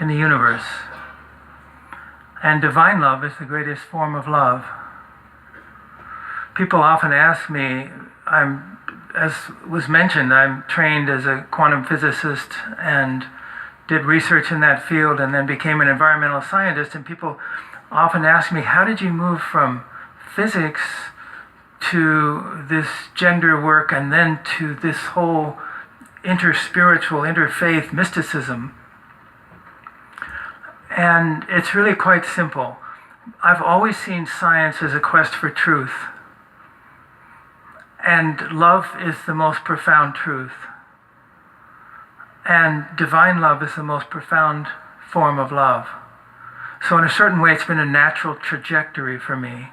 in the universe. And divine love is the greatest form of love. People often ask me, as was mentioned, I'm trained as a quantum physicist and did research in that field and then became an environmental scientist, and people often ask me, how did you move from physics to this gender work and then to this whole interspiritual, interfaith mysticism? And it's really quite simple. I've always seen science as a quest for truth. And love is the most profound truth. And divine love is the most profound form of love. So in a certain way, it's been a natural trajectory for me.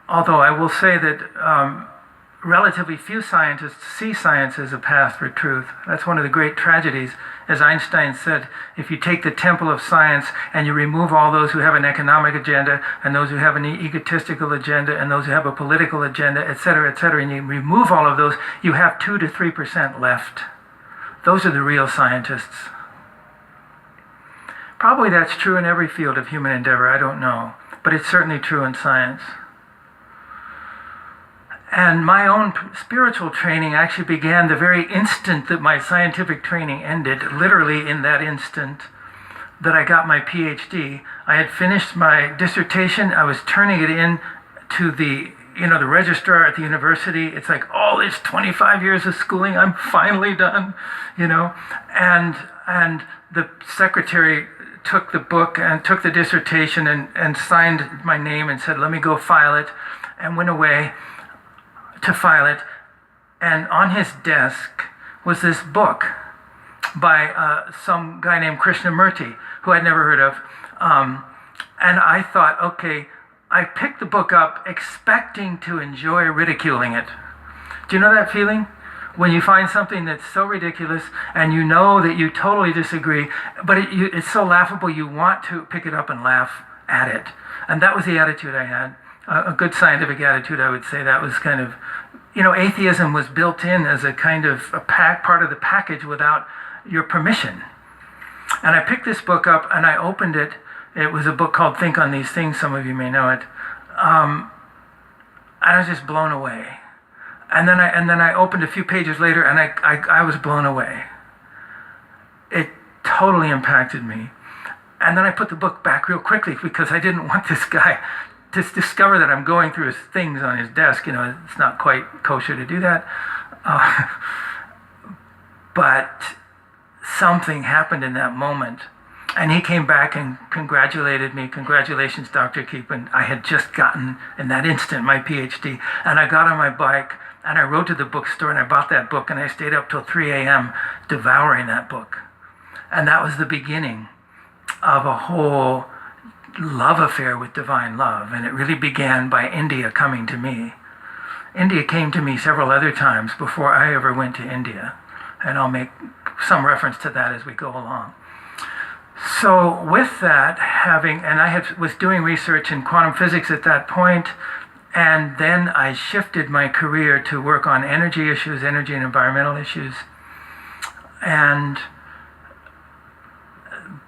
Although I will say that relatively few scientists see science as a path for truth. That's one of the great tragedies. As Einstein said, if you take the temple of science and you remove all those who have an economic agenda and those who have an egotistical agenda and those who have a political agenda, etc., and you remove all of those, you have 2 to 3% left. Those are the real scientists. Probably that's true in every field of human endeavor, I don't know. But it's certainly true in science. And my own spiritual training actually began the very instant that my scientific training ended, literally in that instant that I got my PhD. I had finished my dissertation. I was turning it in to the registrar at the university. It's like, oh, it's 25 years of schooling. I'm finally done, And the secretary took the book and took the dissertation and signed my name and said, let me go file it, and went away to file it. And on his desk was this book by some guy named Krishnamurti, who I'd never heard of. And I thought, okay, I picked the book up expecting to enjoy ridiculing it. Do you know that feeling? When you find something that's so ridiculous and you know that you totally disagree, but it's so laughable you want to pick it up and laugh at it. And that was the attitude I had. A good scientific attitude, I would say. That was kind of, atheism was built in as a kind of part of the package without your permission. And I picked this book up and I opened it. It was a book called Think on These Things, some of you may know it. And I was just blown away. And then I opened a few pages later and I was blown away. It totally impacted me. And then I put the book back real quickly because I didn't want this guy to discover that I'm going through his things on his desk. It's not quite kosher to do that. But something happened in that moment. And he came back and congratulated me. Congratulations, Dr. Keepin. I had just gotten, in that instant, my PhD. And I got on my bike and I rode to the bookstore and I bought that book and I stayed up till 3 a.m. devouring that book. And that was the beginning of a whole love affair with divine love. And it really began by India coming to me. India came to me several other times before I ever went to India. And I'll make some reference to that as we go along. So with that, was doing research in quantum physics at that point, and then I shifted my career to work on energy issues, energy and environmental issues.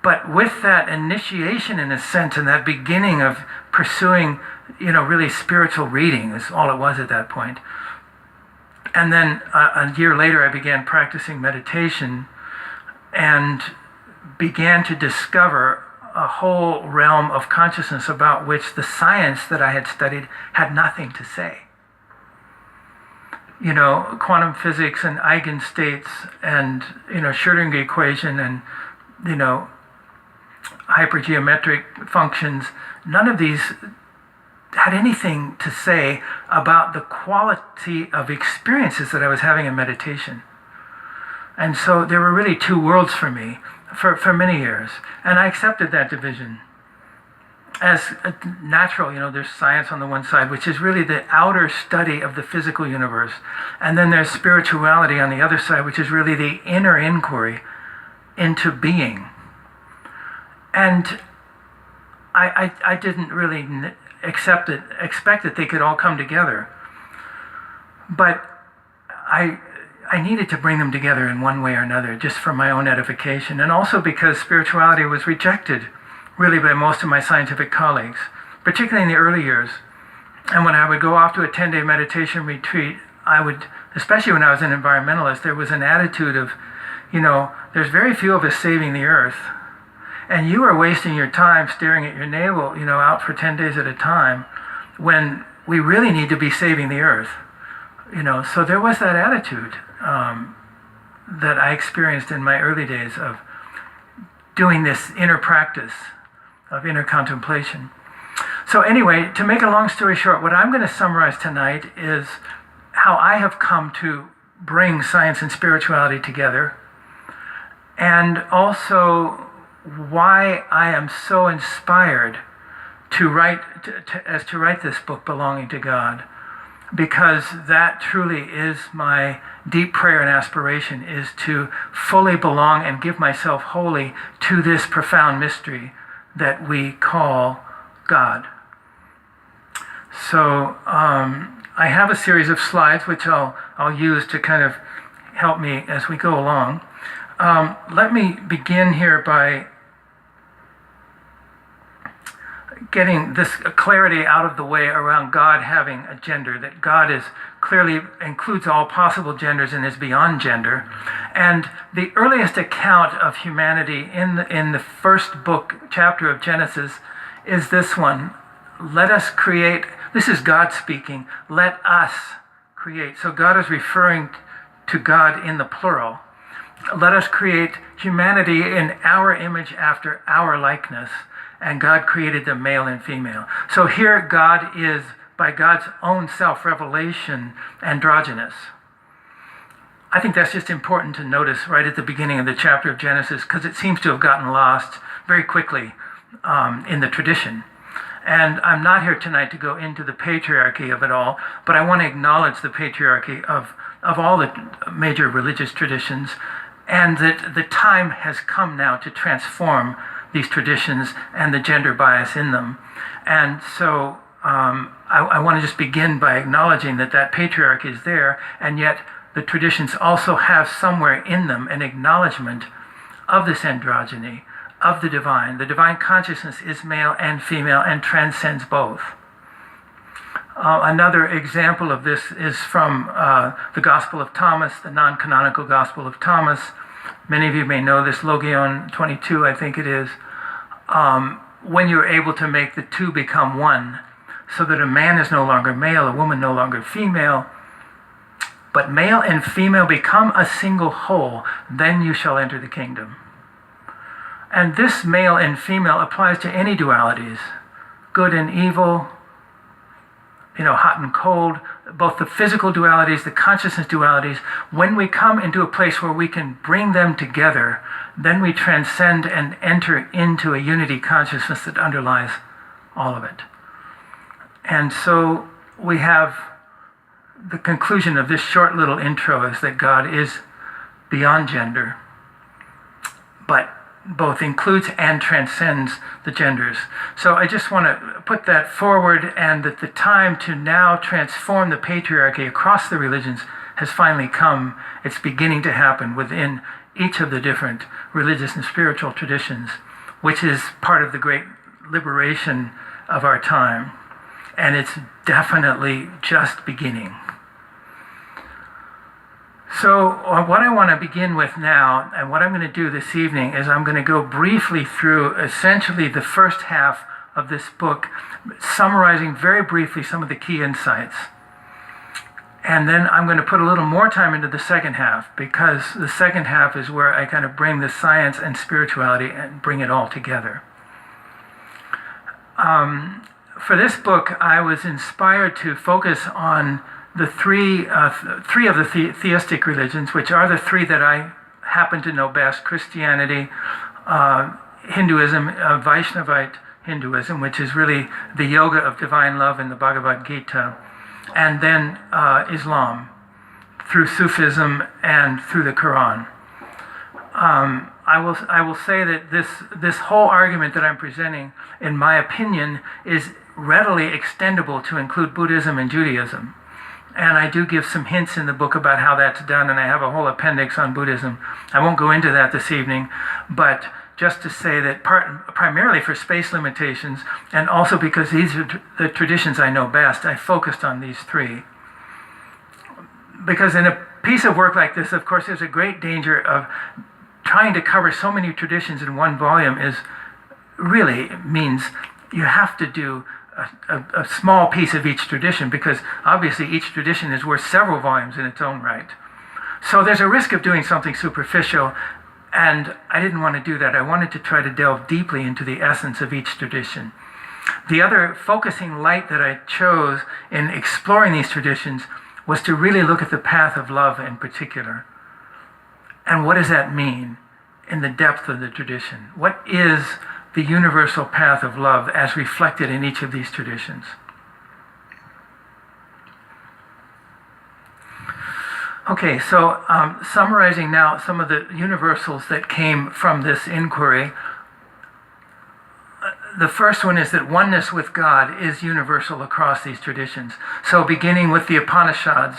But with that initiation, in a sense, and that beginning of pursuing, really spiritual reading is all it was at that point. And then a year later, I began practicing meditation and began to discover a whole realm of consciousness about which the science that I had studied had nothing to say. Quantum physics and eigenstates and, Schrödinger equation and, hypergeometric functions, none of these had anything to say about the quality of experiences that I was having in meditation. And so there were really two worlds for me for many years. And I accepted that division as natural. There's science on the one side, which is really the outer study of the physical universe. And then there's spirituality on the other side, which is really the inner inquiry into being. And I didn't really expect that they could all come together. But I I needed to bring them together in one way or another, just for my own edification, and also because spirituality was rejected really by most of my scientific colleagues, particularly in the early years. And when I would go off to a 10-day meditation retreat, I would, especially when I was an environmentalist, there was an attitude of, there's very few of us saving the earth, and you are wasting your time staring at your navel, out for 10 days at a time, when we really need to be saving the earth. So there was that attitude that I experienced in my early days of doing this inner practice of inner contemplation. So anyway, to make a long story short, what I'm going to summarize tonight is how I have come to bring science and spirituality together, and also why I am so inspired to write this book, Belonging to God, because that truly is my deep prayer and aspiration, is to fully belong and give myself wholly to this profound mystery that we call God. So I have a series of slides which I'll use to kind of help me as we go along. Let me begin here by getting this clarity out of the way around God having a gender, that God is clearly includes all possible genders and is beyond gender. And the earliest account of humanity in the first chapter of Genesis is this one. Let us create. This is God speaking. Let us create. So God is referring to God in the plural. Let us create humanity in our image after our likeness. And God created them male and female. So here God is, by God's own self-revelation, androgynous. I think that's just important to notice right at the beginning of the chapter of Genesis, because it seems to have gotten lost very quickly in the tradition. And I'm not here tonight to go into the patriarchy of it all, but I want to acknowledge the patriarchy of all the major religious traditions, and that the time has come now to transform these traditions and the gender bias in them. And so I want to just begin by acknowledging that patriarchy is there, and yet the traditions also have somewhere in them an acknowledgement of this androgyny, of the divine. The divine consciousness is male and female and transcends both. Another example of this is from the Gospel of Thomas, the non-canonical Gospel of Thomas. Many of you may know this, Logion 22, I think it is. When you're able to make the two become one, so that a man is no longer male, a woman no longer female, but male and female become a single whole, then you shall enter the kingdom. And this male and female applies to any dualities, good and evil, hot and cold, both the physical dualities, the consciousness dualities. When we come into a place where we can bring them together, then we transcend and enter into a unity consciousness that underlies all of it. And so we have the conclusion of this short little intro is that God is beyond gender, but both includes and transcends the genders. So I just want to put that forward, and that the time to now transform the patriarchy across the religions has finally come. It's beginning to happen within each of the different religious and spiritual traditions, which is part of the great liberation of our time. And it's definitely just beginning. So what I want to begin with now, and what I'm going to do this evening, is I'm going to go briefly through essentially the first half of this book, summarizing very briefly some of the key insights. And then I'm going to put a little more time into the second half, because the second half is where I kind of bring the science and spirituality and bring it all together. For this book, I was inspired to focus on the three of the theistic religions, which are the three that I happen to know best: Christianity, Hinduism, Vaishnavite Hinduism, which is really the yoga of divine love in the Bhagavad Gita, and then Islam, through Sufism and through the Quran. I will say that this whole argument that I'm presenting, in my opinion, is readily extendable to include Buddhism and Judaism. And I do give some hints in the book about how that's done, and I have a whole appendix on Buddhism. I won't go into that this evening, but just to say that primarily for space limitations, and also because these are the traditions I know best, I focused on these three. Because in a piece of work like this, of course, there's a great danger of trying to cover so many traditions in one volume really means you have to do a small piece of each tradition, because obviously each tradition is worth several volumes in its own right. So there's a risk of doing something superficial, and I didn't want to do that. I wanted to try to delve deeply into the essence of each tradition. The other focusing light that I chose in exploring these traditions was to really look at the path of love in particular. And what does that mean in the depth of the tradition? What is the universal path of love as reflected in each of these traditions? Okay, so summarizing now some of the universals that came from this inquiry. The first one is that oneness with God is universal across these traditions. So beginning with the Upanishads,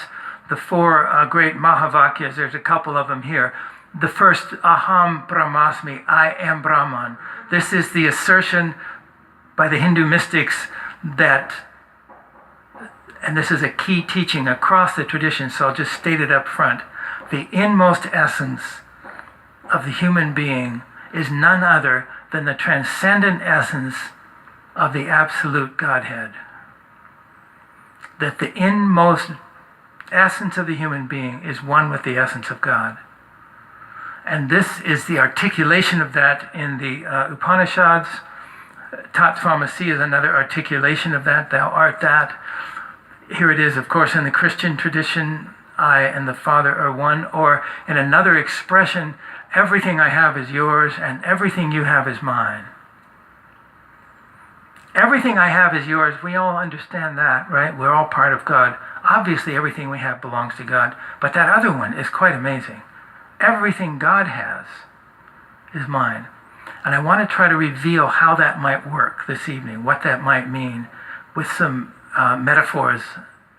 the four great Mahavakyas, there's a couple of them here. The first, Aham Brahmasmi, I am Brahman. This is the assertion by the Hindu mystics that, and this is a key teaching across the tradition, so I'll just state it up front. The inmost essence of the human being is none other than the transcendent essence of the absolute Godhead. That the inmost essence of the human being is one with the essence of God. And this is the articulation of that in the Upanishads. Tat Tvamasi is another articulation of that, thou art that. Here it is, of course, in the Christian tradition, I and the Father are one, or in another expression, everything I have is yours and everything you have is mine. Everything I have is yours. We all understand that, right? We're all part of God. Obviously, everything we have belongs to God, but that other one is quite amazing. Everything God has is mine. And I want to try to reveal how that might work this evening, what that might mean, with some metaphors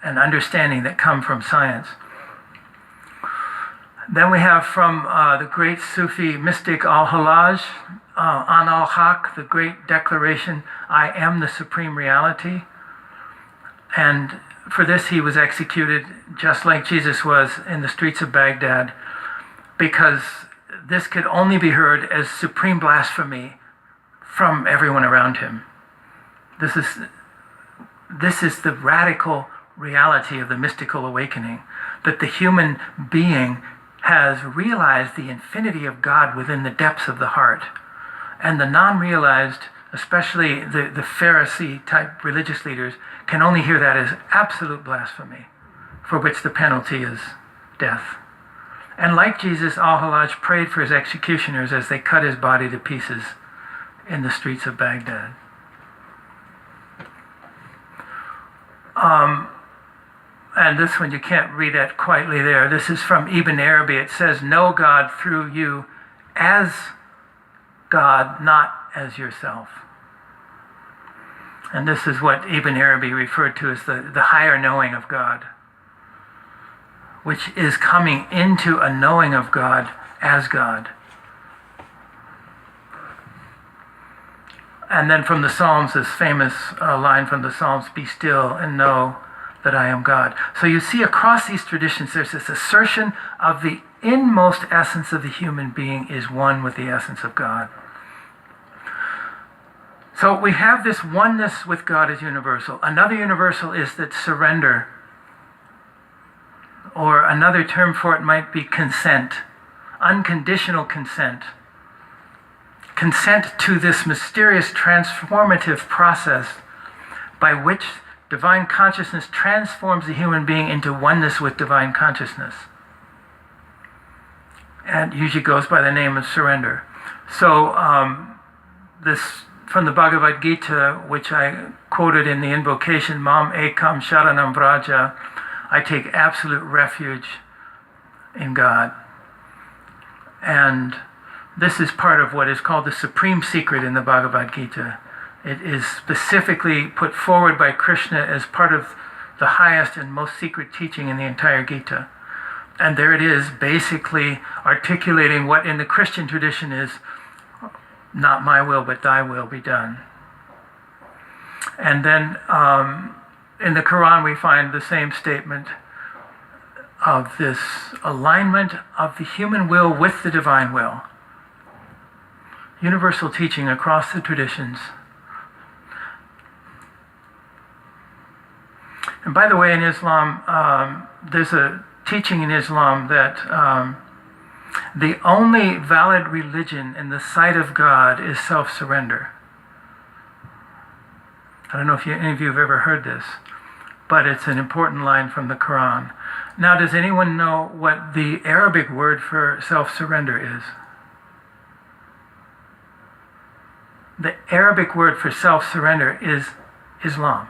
and understanding that come from science. Then we have from the great Sufi mystic Al-Hallaj, An al-Haq, the great declaration, I am the supreme reality. And for this he was executed just like Jesus was in the streets of Baghdad, because this could only be heard as supreme blasphemy from everyone around him. This is the radical reality of the mystical awakening, that the human being has realized the infinity of God within the depths of the heart. And the non-realized, especially the Pharisee-type religious leaders, can only hear that as absolute blasphemy, for which the penalty is death. And like Jesus, Al-Hallaj prayed for his executioners as they cut his body to pieces in the streets of Baghdad. And this one, you can't read that quietly there. This is from Ibn Arabi. It says, know God through you as God, not as yourself. And this is what Ibn Arabi referred to as the higher knowing of God, which is coming into a knowing of God as God. And then from the Psalms, this famous line from the Psalms, be still and know that I am God. So you see across these traditions, there's this assertion of the inmost essence of the human being is one with the essence of God. So we have this oneness with God as universal. Another universal is that surrender, or another term for it might be consent, unconditional consent. Consent to this mysterious transformative process by which divine consciousness transforms the human being into oneness with divine consciousness. And usually goes by the name of surrender. So this from the Bhagavad Gita, which I quoted in the invocation, Mam Ekam Sharanam Vraja, I take absolute refuge in God. And this is part of what is called the supreme secret in the Bhagavad Gita. It is specifically put forward by Krishna as part of the highest and most secret teaching in the entire Gita. And there it is, basically articulating what in the Christian tradition is, not my will, but thy will be done. And then in the Quran we find the same statement of this alignment of the human will with the divine will. Universal teaching across the traditions. And by the way, in Islam, there's a teaching in Islam that the only valid religion in the sight of God is self-surrender. I don't know if any of you have ever heard this, but it's an important line from the Quran. Now, does anyone know what the Arabic word for self-surrender is? The Arabic word for self-surrender is Islam.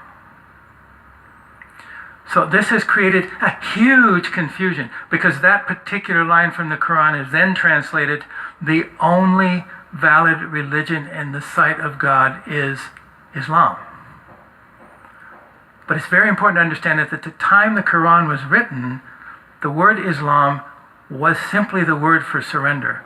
So this has created a huge confusion because that particular line from the Quran is then translated, the only valid religion in the sight of God is Islam. But it's very important to understand that at the time the Quran was written, the word Islam was simply the word for surrender.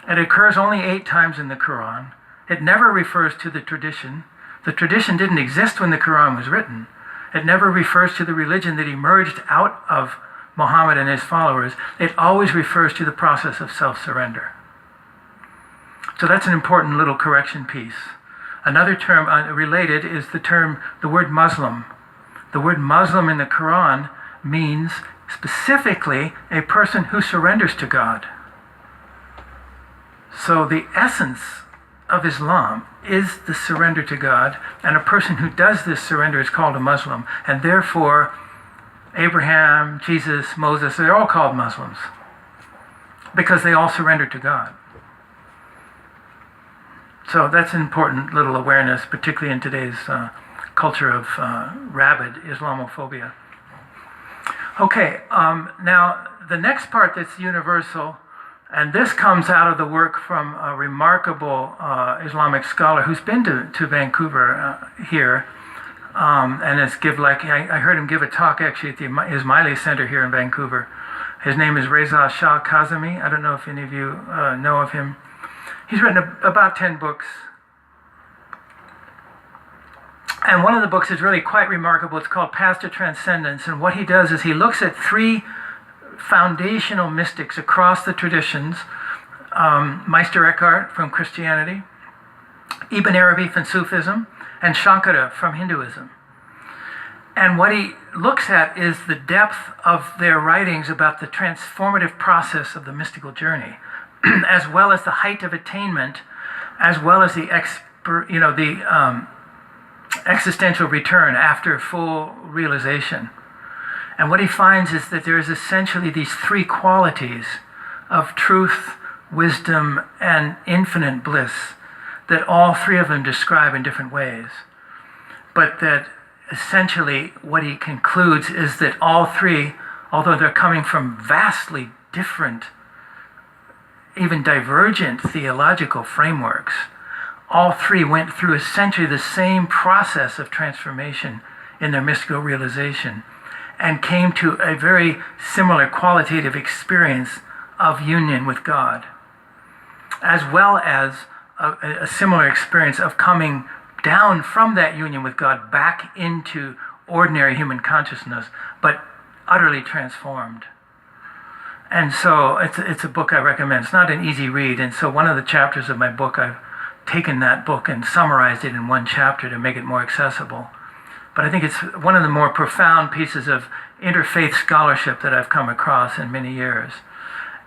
It occurs only 8 times in the Quran. It never refers to the tradition. The tradition didn't exist when the Quran was written. It never refers to the religion that emerged out of Muhammad and his followers. It always refers to the process of self-surrender. So that's an important little correction piece. Another term related is the word Muslim. The word Muslim in the Quran means specifically a person who surrenders to God. So the essence of Islam is the surrender to God, and a person who does this surrender is called a Muslim. And therefore, Abraham, Jesus, Moses, they're all called Muslims because they all surrendered to God. So that's an important little awareness, particularly in today's culture of rabid Islamophobia. Okay, now the next part that's universal, and this comes out of the work from a remarkable Islamic scholar who's been to Vancouver here, and has I heard him give a talk actually at the Ismaili Center here in Vancouver. His name is Reza Shah Kazemi. I don't know if any of you know of him. He's written about 10 books. And one of the books is really quite remarkable. It's called Path to Transcendence. And what he does is he looks at 3 foundational mystics across the traditions, Meister Eckhart from Christianity, Ibn Arabi from Sufism, and Shankara from Hinduism. And what he looks at is the depth of their writings about the transformative process of the mystical journey, as well as the height of attainment, as well as the existential return after full realization. And what he finds is that there is essentially these 3 qualities of truth, wisdom, and infinite bliss that all 3 of them describe in different ways. But that essentially what he concludes is that all 3, although they're coming from vastly different, even divergent theological frameworks, all 3 went through essentially the same process of transformation in their mystical realization and came to a very similar qualitative experience of union with God, as well as a similar experience of coming down from that union with God back into ordinary human consciousness, but utterly transformed. And so it's a book I recommend. It's not an easy read, and so one of the chapters of my book, I've taken that book and summarized it in one chapter to make it more accessible. But I think it's one of the more profound pieces of interfaith scholarship that I've come across in many years.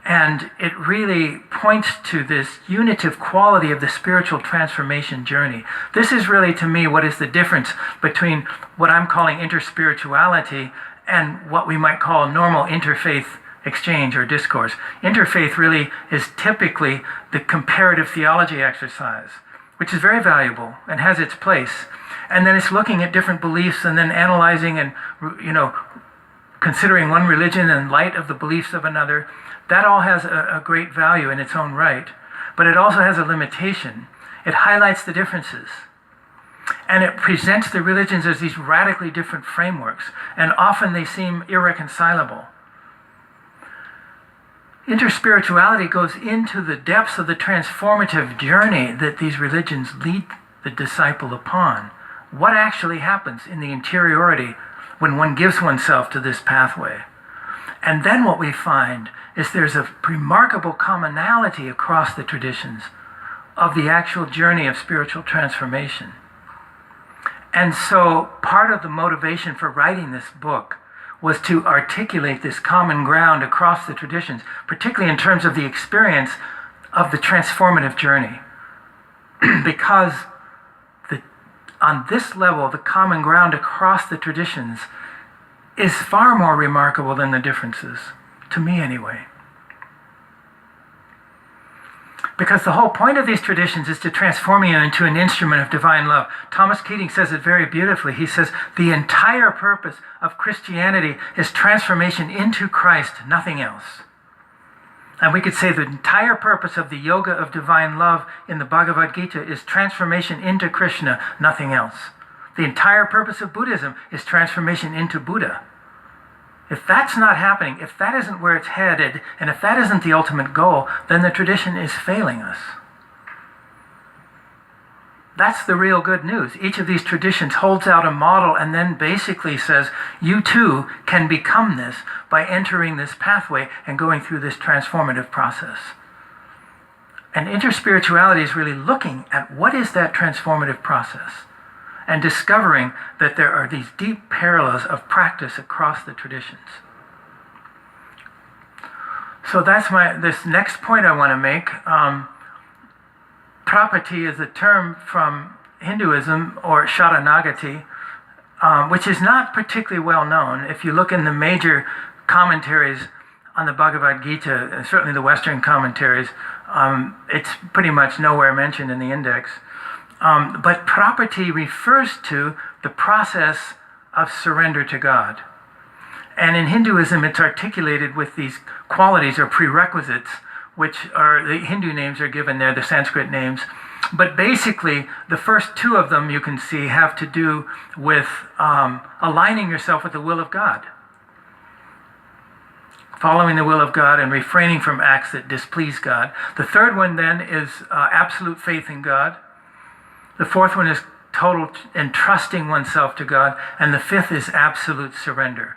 And it really points to this unitive quality of the spiritual transformation journey. This is really, to me, what is the difference between what I'm calling interspirituality and what we might call normal interfaith exchange or discourse. Interfaith really is typically the comparative theology exercise, which is very valuable and has its place. And then it's looking at different beliefs and then analyzing and, considering one religion in light of the beliefs of another. That all has a great value in its own right, but it also has a limitation. It highlights the differences. And it presents the religions as these radically different frameworks, and often they seem irreconcilable. Interspirituality goes into the depths of the transformative journey that these religions lead the disciple upon. What actually happens in the interiority when one gives oneself to this pathway? And then what we find is there's a remarkable commonality across the traditions of the actual journey of spiritual transformation. And so part of the motivation for writing this book was to articulate this common ground across the traditions, particularly in terms of the experience of the transformative journey. Because on this level, the common ground across the traditions is far more remarkable than the differences, to me anyway. Because the whole point of these traditions is to transform you into an instrument of divine love. Thomas Keating says it very beautifully. He says, the entire purpose of Christianity is transformation into Christ, nothing else. And we could say the entire purpose of the yoga of divine love in the Bhagavad Gita is transformation into Krishna, nothing else. The entire purpose of Buddhism is transformation into Buddha. If that's not happening, if that isn't where it's headed, and if that isn't the ultimate goal, then the tradition is failing us. That's the real good news. Each of these traditions holds out a model and then basically says, you too can become this by entering this pathway and going through this transformative process. And interspirituality is really looking at what is that transformative process and discovering that there are these deep parallels of practice across the traditions. So that's this next point I want to make. Prapati is a term from Hinduism, or Sharanagati, which is not particularly well known. If you look in the major commentaries on the Bhagavad Gita, and certainly the Western commentaries, it's pretty much nowhere mentioned in the index. But prapati refers to the process of surrender to God. And in Hinduism, it's articulated with these qualities or prerequisites, which are, the Hindu names are given there, the Sanskrit names. But basically, the first two of them you can see have to do with aligning yourself with the will of God. Following the will of God and refraining from acts that displease God. The third one then is absolute faith in God. The fourth one is total entrusting oneself to God. And the fifth is absolute surrender.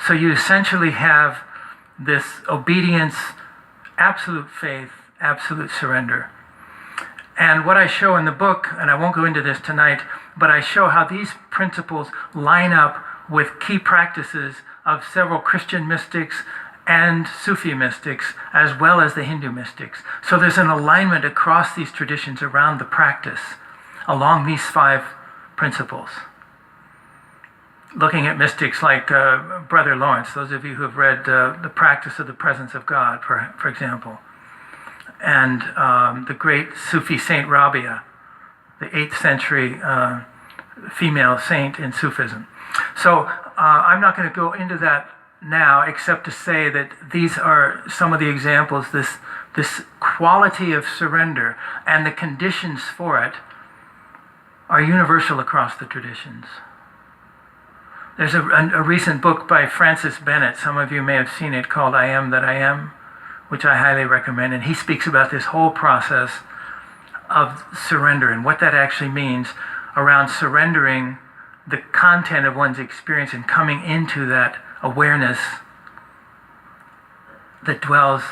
So you essentially have this obedience, absolute faith, absolute surrender. And what I show in the book, and I won't go into this tonight, but I show how these principles line up with key practices of several Christian mystics and Sufi mystics, as well as the Hindu mystics. So there's an alignment across these traditions around the practice along these 5 principles. Looking at mystics like Brother Lawrence, those of you who have read The Practice of the Presence of God, for example, and the great Sufi Saint Rabia, the 8th century female saint in Sufism. So I'm not going to go into that now, except to say that these are some of the examples, this quality of surrender and the conditions for it are universal across the traditions. There's a recent book by Francis Bennett, some of you may have seen it, called I Am That I Am, which I highly recommend, and he speaks about this whole process of surrender and what that actually means around surrendering the content of one's experience and coming into that awareness that dwells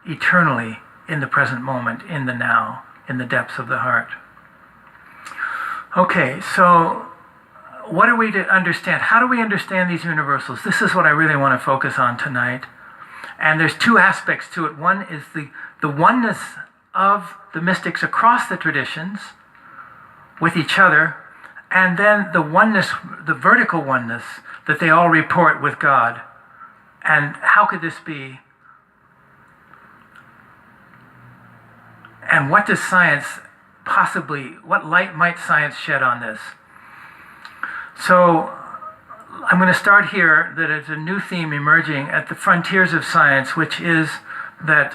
eternally in the present moment, in the now, in the depths of the heart. Okay, so what are we to understand? How do we understand these universals? This is what I really want to focus on tonight. And there's 2 aspects to it. One is the oneness of the mystics across the traditions with each other, and then the oneness, the vertical oneness that they all report with God. And how could this be? And what does science possibly, what light might science shed on this? So I'm going to start here, that it's a new theme emerging at the frontiers of science, which is that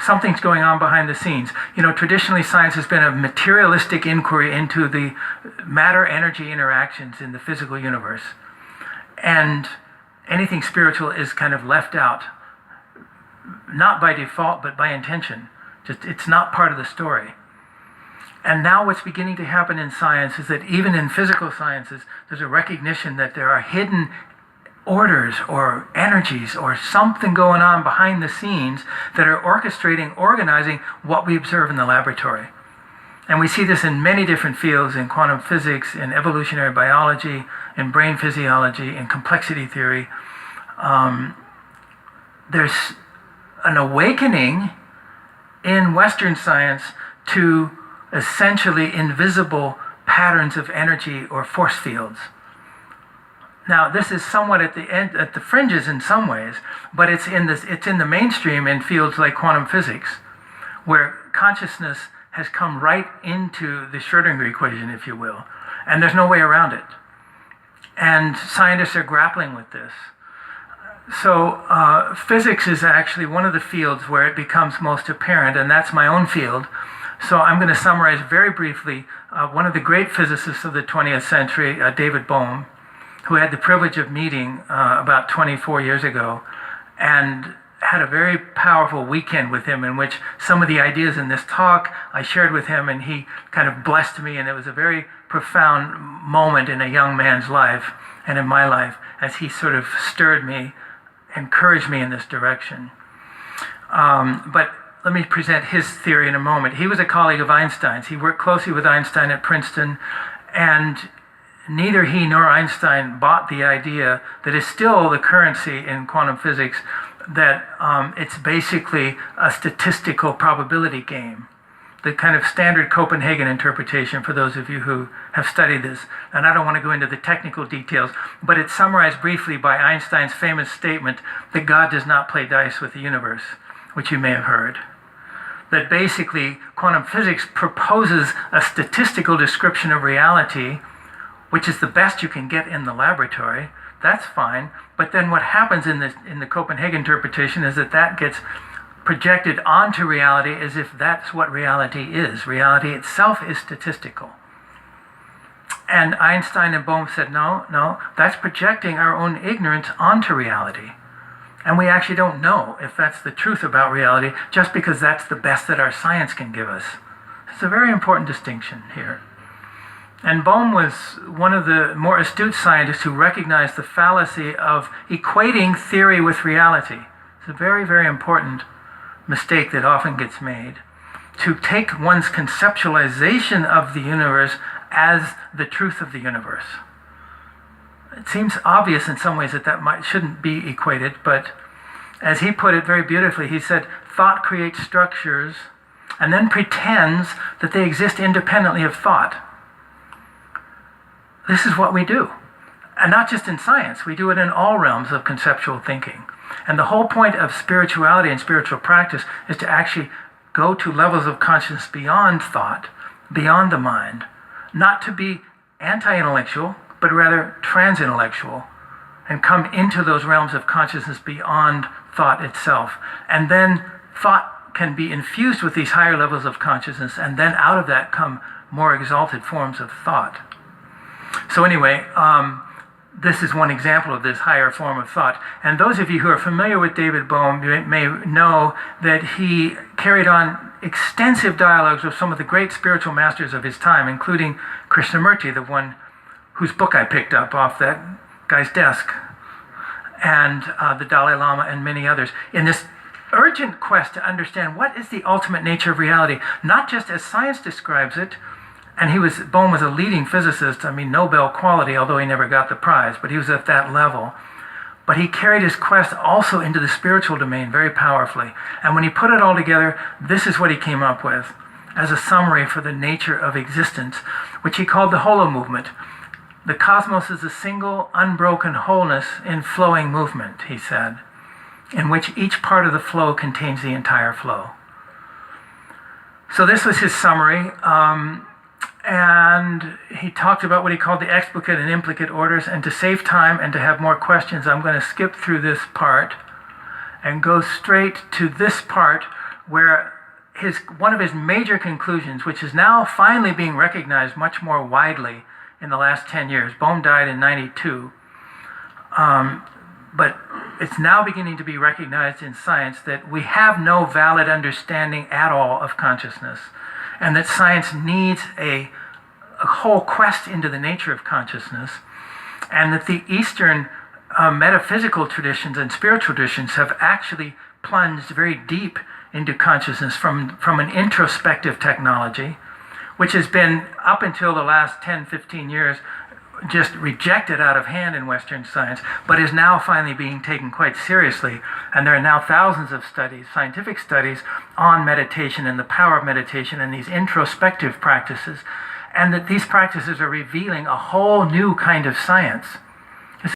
something's going on behind the scenes. Traditionally science has been a materialistic inquiry into the matter-energy interactions in the physical universe. And anything spiritual is kind of left out, not by default, but by intention. It's not part of the story. And now what's beginning to happen in science is that even in physical sciences, there's a recognition that there are hidden orders or energies or something going on behind the scenes that are orchestrating, organizing what we observe in the laboratory. And we see this in many different fields, in quantum physics, in evolutionary biology, in brain physiology, in complexity theory. There's an awakening in Western science to essentially invisible patterns of energy or force fields. Now, this is somewhat at the fringes in some ways, but it's in the mainstream in fields like quantum physics, where consciousness has come right into the Schrödinger equation, if you will, and there's no way around it. And scientists are grappling with this. So physics is actually one of the fields where it becomes most apparent, and that's my own field. So I'm going to summarize very briefly one of the great physicists of the 20th century, David Bohm, who I had the privilege of meeting about 24 years ago, and had a very powerful weekend with him in which some of the ideas in this talk I shared with him, and he kind of blessed me, and it was a very profound moment in a young man's life and in my life as he sort of stirred me, encouraged me in this direction. But let me present his theory in a moment. He was a colleague of Einstein's. He worked closely with Einstein at Princeton, and neither he nor Einstein bought the idea that is still the currency in quantum physics, that it's basically a statistical probability game. The kind of standard Copenhagen interpretation for those of you who have studied this. And I don't want to go into the technical details, but it's summarized briefly by Einstein's famous statement that God does not play dice with the universe, which you may have heard. That basically quantum physics proposes a statistical description of reality, which is the best you can get in the laboratory. That's fine. But then what happens in the Copenhagen interpretation is that gets projected onto reality as if that's what reality is. Reality itself is statistical. And Einstein and Bohm said, no, that's projecting our own ignorance onto reality. And we actually don't know if that's the truth about reality just because that's the best that our science can give us. It's a very important distinction here. And Bohm was one of the more astute scientists who recognized the fallacy of equating theory with reality. It's a very, very important mistake that often gets made. To take one's conceptualization of the universe as the truth of the universe. It seems obvious in some ways that shouldn't be equated, but as he put it very beautifully, he said, thought creates structures and then pretends that they exist independently of thought. This is what we do. And not just in science, we do it in all realms of conceptual thinking. And the whole point of spirituality and spiritual practice is to actually go to levels of consciousness beyond thought, beyond the mind, not to be anti-intellectual, but rather trans-intellectual, and come into those realms of consciousness beyond thought itself. And then thought can be infused with these higher levels of consciousness, and then out of that come more exalted forms of thought. So anyway, this is one example of this higher form of thought. And those of you who are familiar with David Bohm may know that he carried on extensive dialogues with some of the great spiritual masters of his time, including Krishnamurti, the one whose book I picked up off that guy's desk, and the Dalai Lama and many others, in this urgent quest to understand what is the ultimate nature of reality, not just as science describes it. And Bohm was a leading physicist, Nobel quality, although he never got the prize, but he was at that level. But he carried his quest also into the spiritual domain very powerfully. And when he put it all together, this is what he came up with as a summary for the nature of existence, which he called the holo movement. The cosmos is a single, unbroken wholeness in flowing movement, he said, in which each part of the flow contains the entire flow. So this was his summary. And he talked about what he called the explicate and implicate orders. And to save time and to have more questions, I'm going to skip through this part and go straight to this part where one of his major conclusions, which is now finally being recognized much more widely in the last 10 years. Bohm died in 92, but it's now beginning to be recognized in science that we have no valid understanding at all of consciousness, and that science needs a whole quest into the nature of consciousness, and that the Eastern metaphysical traditions and spiritual traditions have actually plunged very deep into consciousness from an introspective technology, which has been, up until the last 10, 15 years, just rejected out of hand in Western science, but is now finally being taken quite seriously. And there are now thousands of studies, scientific studies, on meditation and the power of meditation and these introspective practices, and that these practices are revealing a whole new kind of science